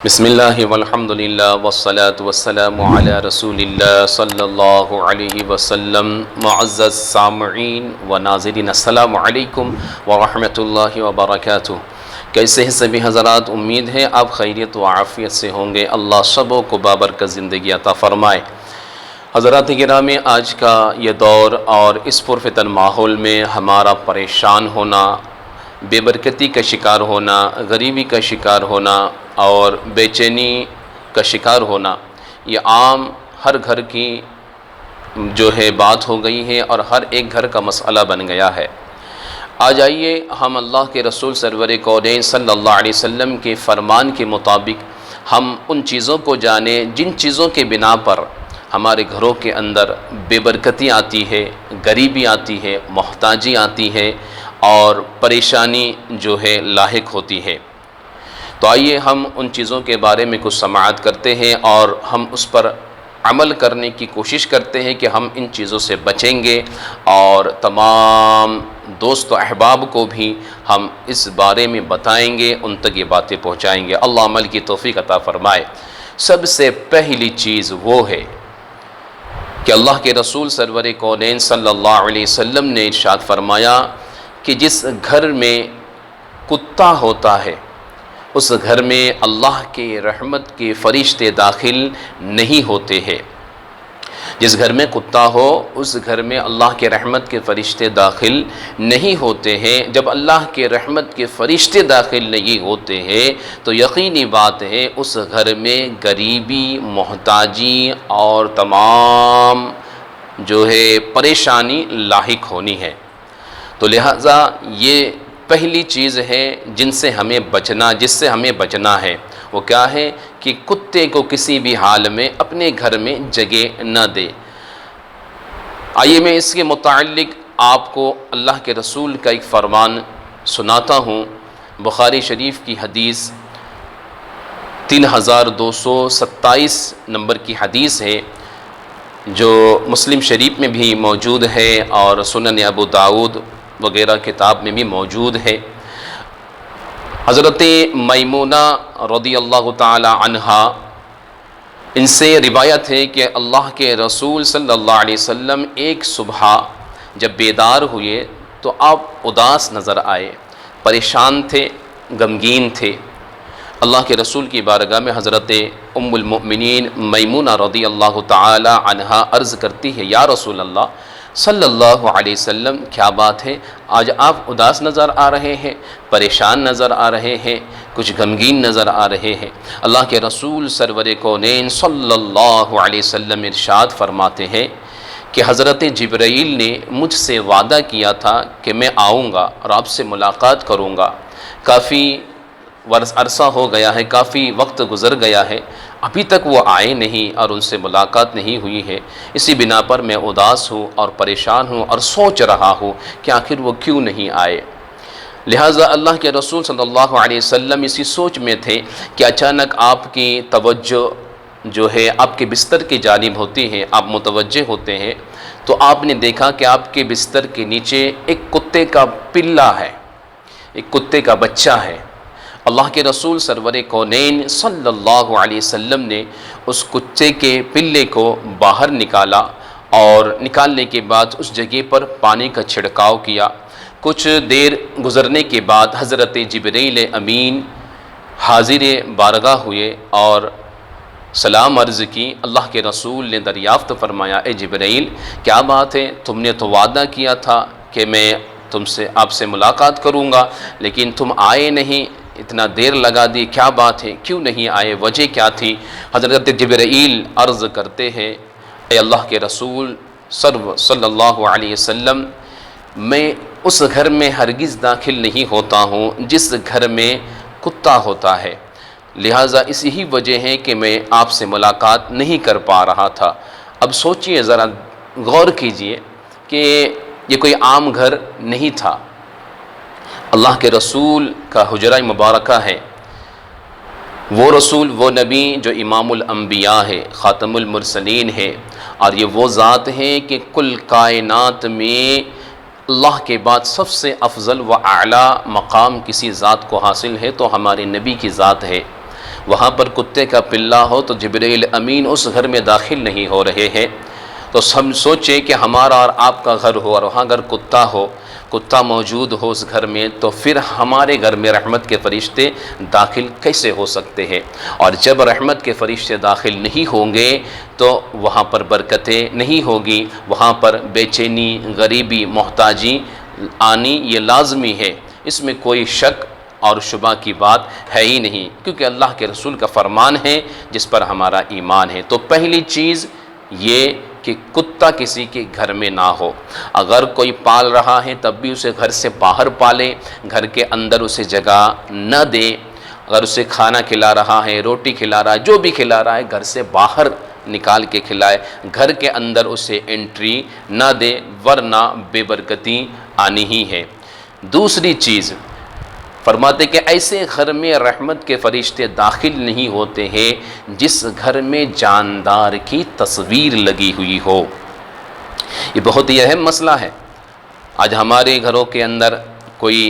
بسم اللہ والحمد للہ والصلاة والسلام علی رسول اللہ صلی اللہ علیہ وسلم۔ معزز سامعین و ناظرین، السلام علیکم ورحمۃ اللہ وبرکاتہ۔ کیسے ہیں سبھی حضرات؟ امید ہے آپ خیریت و عافیت سے ہوں گے۔ اللہ سبوں کو بابرکت زندگی عطا فرمائے۔ حضرات گرامی، آج کا یہ دور اور اس پرفتن ماحول میں ہمارا پریشان ہونا، بے برکتی کا شکار ہونا، غریبی کا شکار ہونا اور بے چینی کا شکار ہونا، یہ عام ہر گھر کی جو ہے بات ہو گئی ہے اور ہر ایک گھر کا مسئلہ بن گیا ہے۔ آج آئیے ہم اللہ کے رسول سرور کونین صلی اللہ علیہ وسلم کے فرمان کے مطابق ہم ان چیزوں کو جانیں جن چیزوں کے بنا پر ہمارے گھروں کے اندر بے برکتی آتی ہے، غریبی آتی ہے، محتاجی آتی ہے اور پریشانی جو ہے لاحق ہوتی ہے۔ تو آئیے ہم ان چیزوں کے بارے میں کچھ سماعت کرتے ہیں اور ہم اس پر عمل کرنے کی کوشش کرتے ہیں کہ ہم ان چیزوں سے بچیں گے اور تمام دوست و احباب کو بھی ہم اس بارے میں بتائیں گے، ان تک یہ باتیں پہنچائیں گے۔ اللہ عمل کی توفیق عطا فرمائے۔ سب سے پہلی چیز وہ ہے کہ اللہ کے رسول سرور کونین صلی اللہ علیہ وسلم نے ارشاد فرمایا کہ جس گھر میں کتا ہوتا ہے اس گھر میں اللہ کے رحمت کے فرشتے داخل نہیں ہوتے ہیں۔ جس گھر میں کتا ہو اس گھر میں اللہ کے رحمت کے فرشتے داخل نہیں ہوتے ہیں۔ جب اللہ کے رحمت کے فرشتے داخل نہیں ہوتے ہیں تو یقینی بات ہے اس گھر میں غریبی، محتاجی اور تمام جو ہے پریشانی لاحق ہونی ہے۔ تو لہٰذا یہ پہلی چیز ہے جس سے ہمیں بچنا ہے۔ وہ کیا ہے کہ کتے کو کسی بھی حال میں اپنے گھر میں جگہ نہ دے۔ آئیے میں اس کے متعلق آپ کو اللہ کے رسول کا ایک فرمان سناتا ہوں۔ بخاری شریف کی حدیث 3227 نمبر کی حدیث ہے، جو مسلم شریف میں بھی موجود ہے اور سنن ابو داؤد وغیرہ کتاب میں بھی موجود ہے۔ حضرت میمونہ رضی اللہ تعالی عنہا، ان سے روایت ہے کہ اللہ کے رسول صلی اللہ علیہ وسلم ایک صبح جب بیدار ہوئے تو آپ اداس نظر آئے، پریشان تھے، غمگین تھے۔ اللہ کے رسول کی بارگاہ میں حضرت ام المؤمنین میمونہ رضی اللہ تعالی عنہا عرض کرتی ہے، یا رسول اللہ صلی اللہ علیہ وسلم، کیا بات ہے؟ آج آپ اداس نظر آ رہے ہیں، پریشان نظر آ رہے ہیں، کچھ غمگین نظر آ رہے ہیں۔ اللہ کے رسول سرور کونین صلی اللہ علیہ وسلم ارشاد فرماتے ہیں کہ حضرت جبرائیل نے مجھ سے وعدہ کیا تھا کہ میں آؤں گا اور آپ سے ملاقات کروں گا۔ کافی عرصہ ہو گیا ہے، کافی وقت گزر گیا ہے، ابھی تک وہ آئے نہیں اور ان سے ملاقات نہیں ہوئی ہے۔ اسی بنا پر میں اداس ہوں اور پریشان ہوں اور سوچ رہا ہوں کہ آخر وہ کیوں نہیں آئے۔ لہٰذا اللہ کے رسول صلی اللہ علیہ وسلم اسی سوچ میں تھے کہ اچانک آپ کی توجہ جو ہے آپ کے بستر کی جانب ہوتی ہے، آپ متوجہ ہوتے ہیں تو آپ نے دیکھا کہ آپ کے بستر کے نیچے ایک کتے کا پلہ ہے، ایک کتے کا بچہ ہے۔ اللہ کے رسول سرور کونین صلی اللہ علیہ وسلم نے اس کتے کے پلے کو باہر نکالا اور نکالنے کے بعد اس جگہ پر پانی کا چھڑکاؤ کیا۔ کچھ دیر گزرنے کے بعد حضرت جبرائیل امین حاضر بارگاہ ہوئے اور سلام عرض کی۔ اللہ کے رسول نے دریافت فرمایا، اے جبرائیل، کیا بات ہے؟ تم نے تو وعدہ کیا تھا کہ میں آپ سے ملاقات کروں گا، لیکن تم آئے نہیں، اتنا دیر لگا دی، کیا بات ہے؟ کیوں نہیں آئے؟ وجہ کیا تھی؟ حضرت جبرائیل عرض کرتے ہیں، اے اللہ کے رسول صلی اللہ علیہ وسلم، میں اس گھر میں ہرگز داخل نہیں ہوتا ہوں جس گھر میں کتا ہوتا ہے، لہٰذا اسی وجہ ہے کہ میں آپ سے ملاقات نہیں کر پا رہا تھا۔ اب سوچئے، ذرا غور کیجئے کہ یہ کوئی عام گھر نہیں تھا، اللہ کے رسول کا حجرہ مبارکہ ہے۔ وہ رسول، وہ نبی جو امام الانبیاء ہے، خاتم المرسلین ہے، اور یہ وہ ذات ہے کہ کل کائنات میں اللہ کے بعد سب سے افضل و اعلیٰ مقام کسی ذات کو حاصل ہے تو ہمارے نبی کی ذات ہے۔ وہاں پر کتے کا پلہ ہو تو جبرائیل امین اس گھر میں داخل نہیں ہو رہے ہیں۔ تو ہم سوچیں کہ ہمارا اور آپ کا گھر ہو اور وہاں اگر کتا موجود ہو اس گھر میں، تو پھر ہمارے گھر میں رحمت کے فرشتے داخل کیسے ہو سکتے ہیں؟ اور جب رحمت کے فرشتے داخل نہیں ہوں گے تو وہاں پر برکتیں نہیں ہوگی، وہاں پر بے چینی، غریبی، محتاجی آنی یہ لازمی ہے، اس میں کوئی شک اور شبہ کی بات ہے ہی نہیں، کیونکہ اللہ کے رسول کا فرمان ہے جس پر ہمارا ایمان ہے۔ تو پہلی چیز یہ کہ کتا کسی کے گھر میں نہ ہو، اگر کوئی پال رہا ہے تب بھی اسے گھر سے باہر پالے، گھر کے اندر اسے جگہ نہ دے۔ اگر اسے کھانا کھلا رہا ہے، روٹی کھلا رہا ہے، جو بھی کھلا رہا ہے، گھر سے باہر نکال کے کھلائے، گھر کے اندر اسے انٹری نہ دے، ورنہ بے برکتی آنی ہی ہے۔ دوسری چیز فرماتے کہ ایسے گھر میں رحمت کے فرشتے داخل نہیں ہوتے ہیں جس گھر میں جاندار کی تصویر لگی ہوئی ہو۔ یہ بہت ہی اہم مسئلہ ہے۔ آج ہمارے گھروں کے اندر کوئی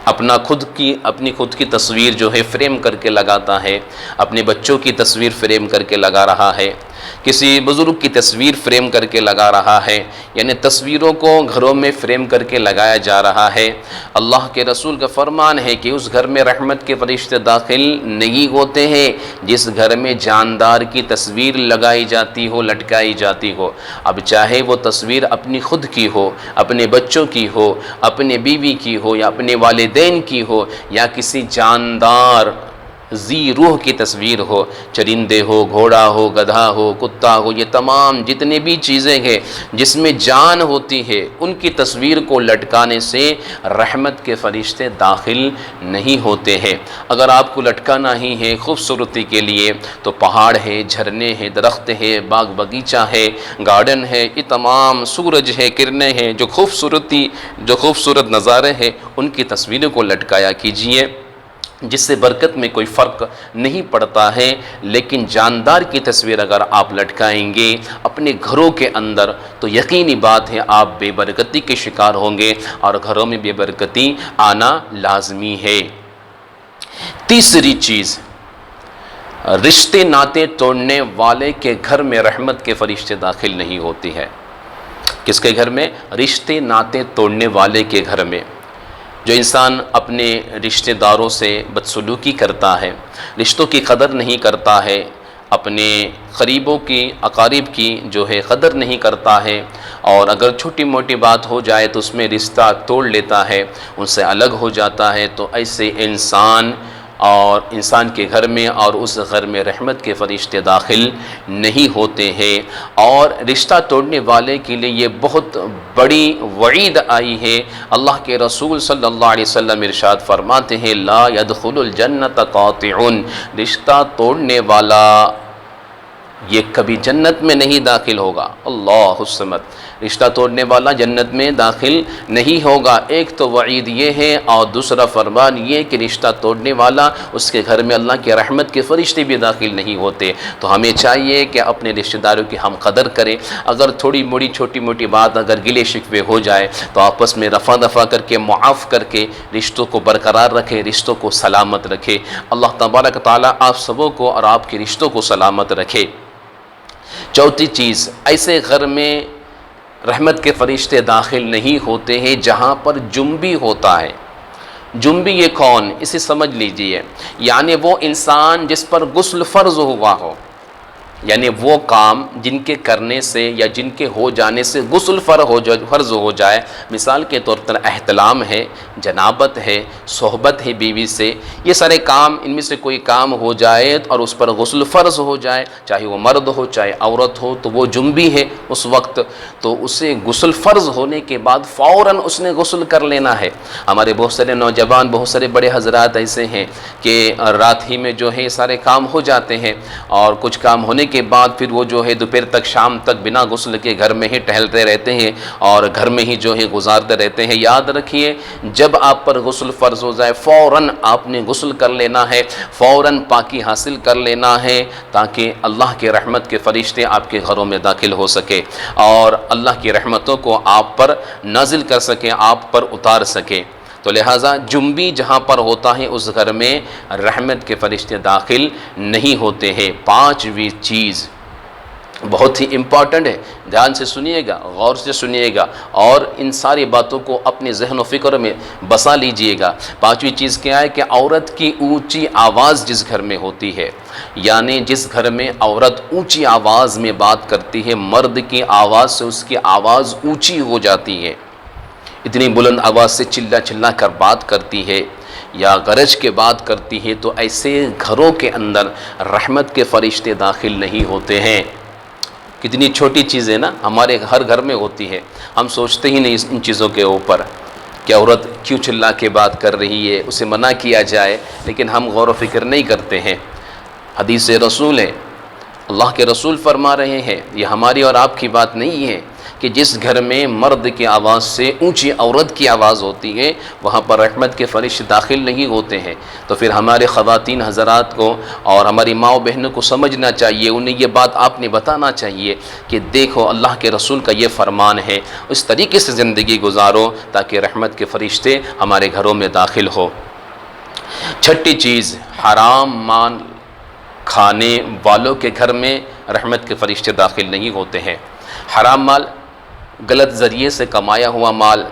اپنی خود کی تصویر جو ہے فریم کر کے لگاتا ہے، اپنے بچوں کی تصویر فریم کر کے لگا رہا ہے، کسی بزرگ کی تصویر فریم کر کے لگا رہا ہے، یعنی تصویروں کو گھروں میں فریم کر کے لگایا جا رہا ہے۔ اللہ کے رسول کا فرمان ہے کہ اس گھر میں رحمت کے فرشتے داخل نہیں ہوتے ہیں جس گھر میں جاندار کی تصویر لگائی جاتی ہو، لٹکائی جاتی ہو۔ اب چاہے وہ تصویر اپنی خود کی ہو، اپنے بچوں کی ہو، اپنے بیوی کی ہو، یا اپنے والدین کی ہو، یا کسی جاندار ذی روح کی تصویر ہو، چرندے ہو، گھوڑا ہو، گدھا ہو، کتا ہو، یہ تمام جتنے بھی چیزیں ہیں جس میں جان ہوتی ہے ان کی تصویر کو لٹکانے سے رحمت کے فرشتے داخل نہیں ہوتے ہیں۔ اگر آپ کو لٹکانا ہی ہے خوبصورتی کے لیے تو پہاڑ ہے، جھرنے ہیں، درخت ہے، باغ باغیچہ ہے، گارڈن ہے، یہ تمام سورج ہے، کرنیں ہیں، جو خوبصورت نظارے ہیں ان کی تصویروں کو لٹکایا کیجئے، جس سے برکت میں کوئی فرق نہیں پڑتا ہے۔ لیکن جاندار کی تصویر اگر آپ لٹکائیں گے اپنے گھروں کے اندر تو یقینی بات ہے آپ بے برکتی کے شکار ہوں گے، اور گھروں میں بے برکتی آنا لازمی ہے۔ تیسری چیز، رشتے ناطے توڑنے والے کے گھر میں رحمت کے فرشتے داخل نہیں ہوتی ہے۔ کس کے گھر میں؟ رشتے ناطے توڑنے والے کے گھر میں۔ جو انسان اپنے رشتہ داروں سے بدسلوکی کرتا ہے، رشتوں کی قدر نہیں کرتا ہے، اپنے قریبوں کی، اقارب کی جو ہے قدر نہیں کرتا ہے، اور اگر چھوٹی موٹی بات ہو جائے تو اس میں رشتہ توڑ لیتا ہے، ان سے الگ ہو جاتا ہے، تو ایسے انسان کے گھر میں اور اس گھر میں رحمت کے فرشتے داخل نہیں ہوتے ہیں۔ اور رشتہ توڑنے والے کے لیے یہ بہت بڑی وعید آئی ہے۔ اللہ کے رسول صلی اللہ علیہ وسلم ارشاد فرماتے ہیں لا يدخل الجنت قاطع، رشتہ توڑنے والا یہ کبھی جنت میں نہیں داخل ہوگا۔ اللہ الصمد، رشتہ توڑنے والا جنت میں داخل نہیں ہوگا۔ ایک تو وعید یہ ہے، اور دوسرا فرمان یہ کہ رشتہ توڑنے والا اس کے گھر میں اللہ کی رحمت کے فرشتے بھی داخل نہیں ہوتے۔ تو ہمیں چاہیے کہ اپنے رشتہ داروں کی ہم قدر کریں۔ اگر تھوڑی موڑی چھوٹی موٹی بات اگر گلے شکوے ہو جائے تو آپس میں رفع دفع کر کے معاف کر کے رشتوں کو برقرار رکھے، رشتوں کو سلامت رکھے۔ اللہ تبارک تعالیٰ آپ سبوں کو اور آپ کے رشتوں کو سلامت رکھے۔ چوتھی چیز، ایسے گھر میں رحمت کے فرشتے داخل نہیں ہوتے ہیں جہاں پر جنبی ہوتا ہے۔ جنبی یہ کون؟ اسے سمجھ لیجئے، یعنی وہ انسان جس پر غسل فرض ہوا ہو، یعنی وہ کام جن کے کرنے سے یا جن کے ہو جانے سے غسل فرض ہو جائے، مثال کے طور پر احتلام ہے، جنابت ہے، صحبت ہے بیوی سے، یہ سارے کام، ان میں سے کوئی کام ہو جائے اور اس پر غسل فرض ہو جائے، چاہے وہ مرد ہو چاہے عورت ہو، تو وہ جنبی ہے اس وقت، تو اسے غسل فرض ہونے کے بعد فوراً اس نے غسل کر لینا ہے۔ ہمارے بہت سارے نوجوان، بہت سارے بڑے حضرات ایسے ہیں کہ رات ہی میں جو ہے سارے کام ہو جاتے ہیں، اور کچھ کام ہونے کے بعد پھر وہ جو ہے دوپہر تک، شام تک بنا غسل کے گھر میں ہی ٹہلتے رہتے ہیں اور گھر میں ہی جو ہے گزارتے رہتے ہیں۔ یاد رکھیے، جب آپ پر غسل فرض ہو جائے فوراً آپ نے غسل کر لینا ہے، فوراً پاکی حاصل کر لینا ہے، تاکہ اللہ کے رحمت کے فرشتے آپ کے گھروں میں داخل ہو سکے اور اللہ کی رحمتوں کو آپ پر نازل کر سکیں، آپ پر اتار سکیں۔ تو لہٰذا جنبی جہاں پر ہوتا ہے اس گھر میں رحمت کے فرشتے داخل نہیں ہوتے ہیں۔ پانچویں چیز بہت ہی امپورٹنٹ ہے، دھیان سے سنیے گا، غور سے سنیے گا اور ان ساری باتوں کو اپنے ذہن و فکر میں بسا لیجئے گا۔ پانچویں چیز کیا ہے کہ عورت کی اونچی آواز جس گھر میں ہوتی ہے، یعنی جس گھر میں عورت اونچی آواز میں بات کرتی ہے، مرد کی آواز سے اس کی آواز اونچی ہو جاتی ہے، اتنی بلند آواز سے چلا چلا کر بات کرتی ہے یا گرج کے بات کرتی ہے، تو ایسے گھروں کے اندر رحمت کے فرشتے داخل نہیں ہوتے ہیں۔ کتنی چھوٹی چیزیں نا ہمارے ہر گھر میں ہوتی ہے، ہم سوچتے ہی نہیں ان چیزوں کے اوپر کہ عورت کیوں چلا کے بات کر رہی ہے، اسے منع کیا جائے، لیکن ہم غور و فکر نہیں کرتے ہیں۔ حدیث رسول ہے، اللہ کے رسول فرما رہے ہیں، یہ ہماری اور آپ کی بات نہیں ہے، کہ جس گھر میں مرد کی آواز سے اونچی عورت کی آواز ہوتی ہے وہاں پر رحمت کے فرشتے داخل نہیں ہوتے ہیں۔ تو پھر ہمارے خواتین حضرات کو اور ہماری ماں و بہنوں کو سمجھنا چاہیے، انہیں یہ بات آپ نے بتانا چاہیے کہ دیکھو اللہ کے رسول کا یہ فرمان ہے، اس طریقے سے زندگی گزارو تاکہ رحمت کے فرشتے ہمارے گھروں میں داخل ہو۔ چھٹی چیز، حرام مال کھانے والوں کے گھر میں رحمت کے فرشتے داخل نہیں ہوتے ہیں۔ حرام مال، غلط ذریعے سے کمایا ہوا مال،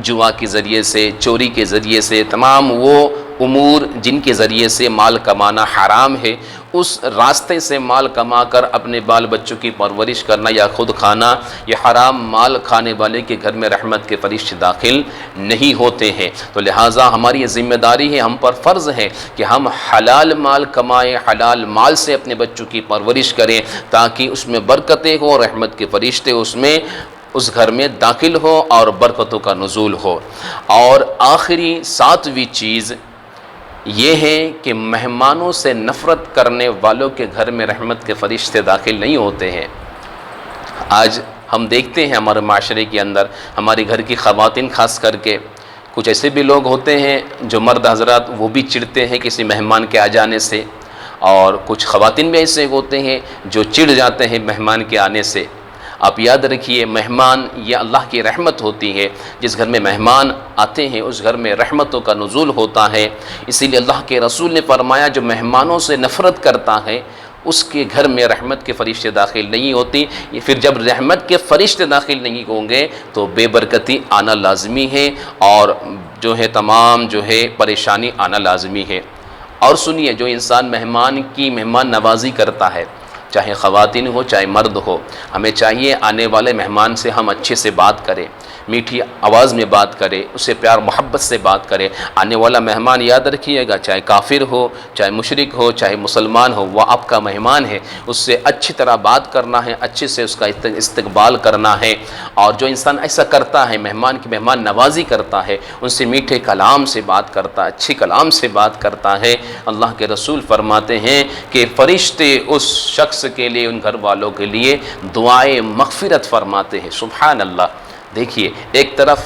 جوا کے ذریعے سے، چوری کے ذریعے سے، تمام وہ امور جن کے ذریعے سے مال کمانا حرام ہے، اس راستے سے مال کما کر اپنے بال بچوں کی پرورش کرنا یا خود کھانا، یہ حرام مال کھانے والے کے گھر میں رحمت کے فرشتے داخل نہیں ہوتے ہیں۔ تو لہٰذا ہماری یہ ذمہ داری ہے، ہم پر فرض ہے کہ ہم حلال مال کمائیں، حلال مال سے اپنے بچوں کی پرورش کریں تاکہ اس میں برکتیں ہوں، رحمت کے فرشتے اس گھر میں داخل ہو اور برکتوں کا نزول ہو۔ اور آخری ساتویں چیز یہ ہے کہ مہمانوں سے نفرت کرنے والوں کے گھر میں رحمت کے فرشتے داخل نہیں ہوتے ہیں۔ آج ہم دیکھتے ہیں ہمارے معاشرے کے اندر، ہمارے گھر کی خواتین خاص کر کے، کچھ ایسے بھی لوگ ہوتے ہیں جو مرد حضرات وہ بھی چڑھتے ہیں کسی مہمان کے آ جانے سے، اور کچھ خواتین بھی ایسے ہوتے ہیں جو چڑھ جاتے ہیں مہمان کے آنے سے۔ آپ یاد رکھیے، مہمان یہ اللہ کی رحمت ہوتی ہے، جس گھر میں مہمان آتے ہیں اس گھر میں رحمتوں کا نزول ہوتا ہے۔ اسی لیے اللہ کے رسول نے فرمایا جو مہمانوں سے نفرت کرتا ہے اس کے گھر میں رحمت کے فرشتے داخل نہیں ہوتی۔ پھر جب رحمت کے فرشتے داخل نہیں ہوں گے تو بے برکتی آنا لازمی ہے، اور جو ہے تمام پریشانی آنا لازمی ہے۔ اور سنیے، جو انسان مہمان نوازی کرتا ہے، چاہے خواتین ہو چاہے مرد ہو، ہمیں چاہیے آنے والے مہمان سے ہم اچھے سے بات کریں، میٹھی آواز میں بات کرے، اسے پیار محبت سے بات کرے۔ آنے والا مہمان یاد رکھیے گا، چاہے کافر ہو چاہے مشرک ہو چاہے مسلمان ہو، وہ آپ کا مہمان ہے، اس سے اچھی طرح بات کرنا ہے، اچھے سے اس کا استقبال کرنا ہے۔ اور جو انسان ایسا کرتا ہے، مہمان نوازی کرتا ہے، ان سے میٹھے کلام سے بات کرتا ہے، اچھی کلام سے بات کرتا ہے، اللہ کے رسول فرماتے ہیں کہ فرشتے اس شخص کے لیے، ان گھر والوں کے لیے دعائے مغفرت فرماتے ہیں۔ سبحان اللہ! دیکھیے، ایک طرف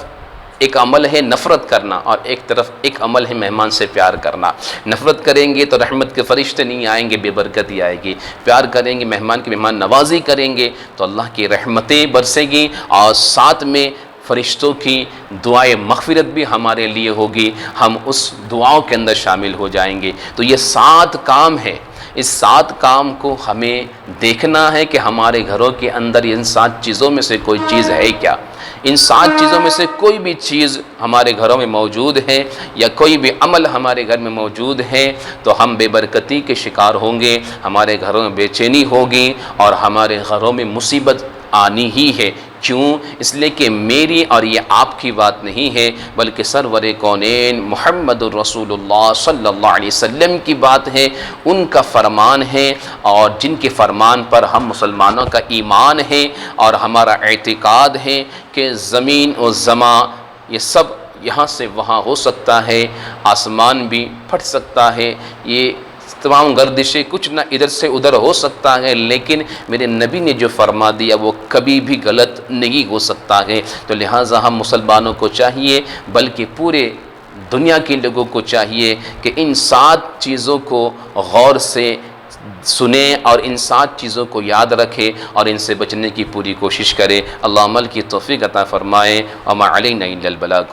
ایک عمل ہے نفرت کرنا اور ایک عمل ہے مہمان سے پیار کرنا۔ نفرت کریں گے تو رحمت کے فرشتے نہیں آئیں گے، بے برکتی آئے گی۔ پیار کریں گے، مہمان نوازی کریں گے تو اللہ کی رحمتیں برسیں گی، اور ساتھ میں فرشتوں کی دعائے مغفرت بھی ہمارے لیے ہوگی، ہم اس دعاؤں کے اندر شامل ہو جائیں گے۔ تو یہ 7 کام ہے، اس 7 کام کو ہمیں دیکھنا ہے کہ ہمارے گھروں کے اندر ان 7 چیزوں میں سے کوئی چیز ہے کیا۔ ان 7 چیزوں میں سے کوئی بھی چیز ہمارے گھروں میں موجود ہے یا کوئی بھی عمل ہمارے گھر میں موجود ہے تو ہم بے برکتی کے شکار ہوں گے، ہمارے گھروں میں بے چینی ہوگی اور ہمارے گھروں میں مصیبت آنی ہی ہے۔ کیوں؟ اس لیے کہ میری اور یہ آپ کی بات نہیں ہے، بلکہ سرور کونین محمد الرسول اللہ صلی اللہ علیہ وسلم کی بات ہے، ان کا فرمان ہے، اور جن کے فرمان پر ہم مسلمانوں کا ایمان ہے اور ہمارا اعتقاد ہے کہ زمین و زمان یہ سب یہاں سے وہاں ہو سکتا ہے، آسمان بھی پھٹ سکتا ہے، یہ تمام گردشیں کچھ نہ ادھر سے ادھر ہو سکتا ہے، لیکن میرے نبی نے جو فرما دیا وہ کبھی بھی غلط نہیں ہو سکتا ہے۔ تو لہٰذا ہم مسلمانوں کو چاہیے، بلکہ پورے دنیا کے لوگوں کو چاہیے کہ ان 7 چیزوں کو غور سے سنیں اور ان 7 چیزوں کو یاد رکھے اور ان سے بچنے کی پوری کوشش کرے۔ اللہ عمل کی توفیق عطا فرمائے۔ وما علینا الا البلاغ۔